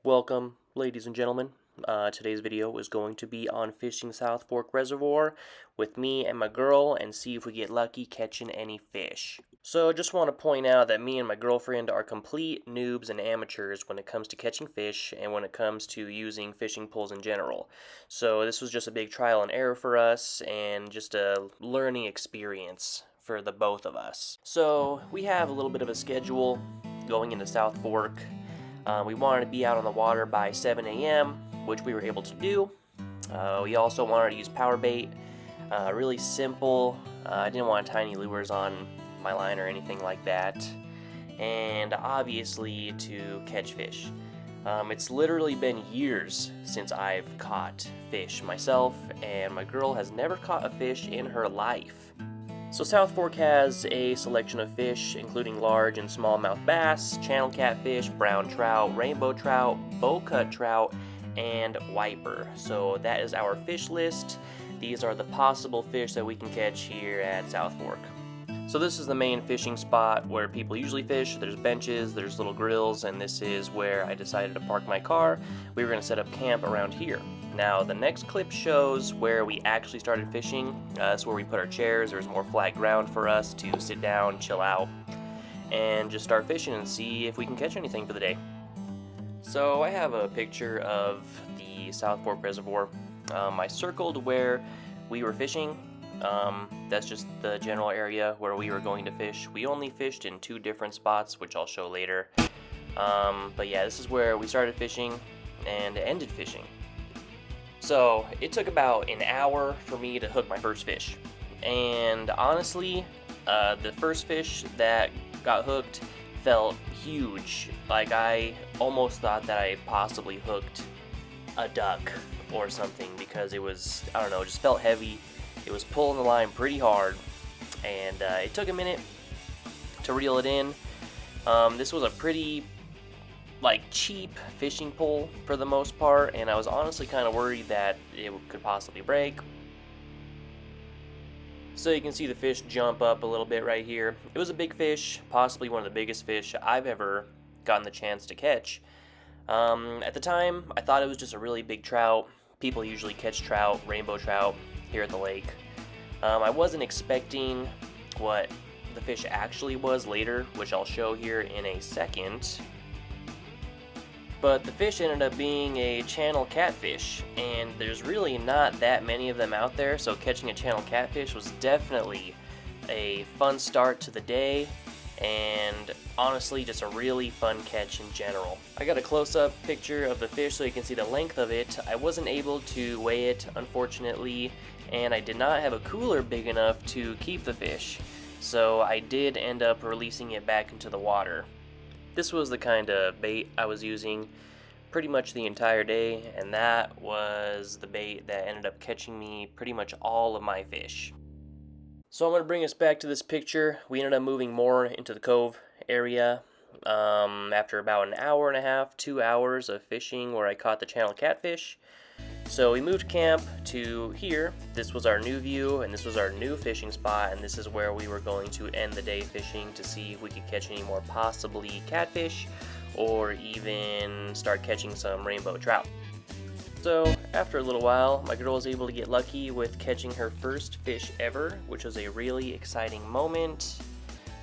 Welcome, ladies and gentlemen. Today's video is going to be on fishing Southfork Reservoir with me and my girl and see if we get lucky catching any fish. So just want to point out that me and my girlfriend are complete noobs and amateurs when it comes to catching fish and when it comes to using fishing poles in general. So this was just a big trial and error for us and just a learning experience for the both of us. So we have a little bit of a schedule going into South Fork. We wanted to be out on the water by 7 a.m., which we were able to do. We also wanted to use power bait, really simple. I didn't want tiny lures on my line or anything like that. And obviously to catch fish. It's literally been years since I've caught fish myself, and my girl has never caught a fish in her life. So South Fork has a selection of fish, including large and smallmouth bass, channel catfish, brown trout, rainbow trout, bowcut trout, and wiper. So that is our fish list. These are the possible fish that we can catch here at South Fork. So this is the main fishing spot where people usually fish. There's benches, there's little grills, and this is where I decided to park my car. We were going to set up camp around here. Now the next clip shows where we actually started fishing. That's where we put our chairs. There's more flat ground for us to sit down, chill out, and just start fishing and see if we can catch anything for the day. So I have a picture of the South Fork Reservoir. I circled where we were fishing. That's just the general area where we were going to fish. We only fished in 2 different spots, which I'll show later. But yeah, this is where we started fishing and ended fishing. So it took about an hour for me to hook my first fish. And honestly, the first fish that got hooked felt huge. Like, I almost thought that I possibly hooked a duck or something, because it was, I don't know, it just felt heavy. It was pulling the line pretty hard, and it took a minute to reel it in. This was a pretty cheap fishing pole for the most part, and I was honestly kind of worried that it could possibly break. So you can see the fish jump up a little bit right here. It was a big fish, possibly one of the biggest fish I've ever gotten the chance to catch. At the time, I thought it was just a really big trout. People usually catch trout, rainbow trout, here at the lake. I wasn't expecting what the fish actually was later, which I'll show here in a second. But the fish ended up being a channel catfish, and there's really not that many of them out there, so catching a channel catfish was definitely a fun start to the day, and honestly just a really fun catch in general. I got a close-up picture of the fish so you can see the length of it. I wasn't able to weigh it, unfortunately, and I did not have a cooler big enough to keep the fish, so I did end up releasing it back into the water. This was the kind of bait I was using pretty much the entire day, and that was the bait that ended up catching me pretty much all of my fish. So I'm going to bring us back to this picture. We ended up moving more into the cove area after about an hour and a half, 2 hours of fishing where I caught the channel catfish. So we moved camp to here. This was our new view, and this was our new fishing spot, and this is where we were going to end the day fishing to see if we could catch any more possibly catfish or even start catching some rainbow trout. So after a little while, my girl was able to get lucky with catching her first fish ever, which was a really exciting moment.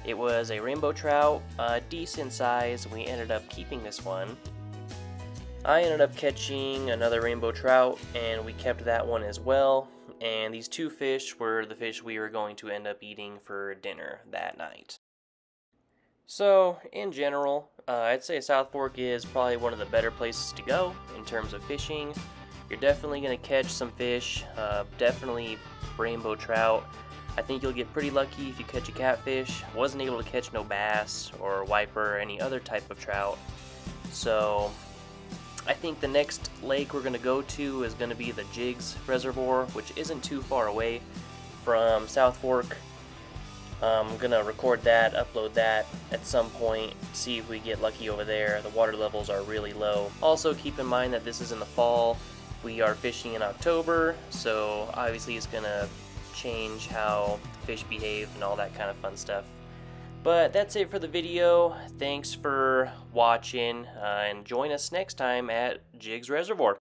It was a rainbow trout, a decent size, and we ended up keeping this one. I ended up catching another rainbow trout, and we kept that one as well. And these 2 fish were the fish we were going to end up eating for dinner that night. So, in general, I'd say South Fork is probably one of the better places to go in terms of fishing. You're definitely going to catch some fish, definitely rainbow trout. I think you'll get pretty lucky if you catch a catfish. Wasn't able to catch no bass or wiper or any other type of trout. So I think the next lake we're going to go to is going to be the Jigs Reservoir, which isn't too far away from South Fork. I'm going to record that, upload that at some point, see if we get lucky over there. The water levels are really low. Also keep in mind that this is in the fall. We are fishing in October, so obviously it's going to change how fish behave and all that kind of fun stuff. But that's it for the video. Thanks for watching, and join us next time at Jigs Reservoir.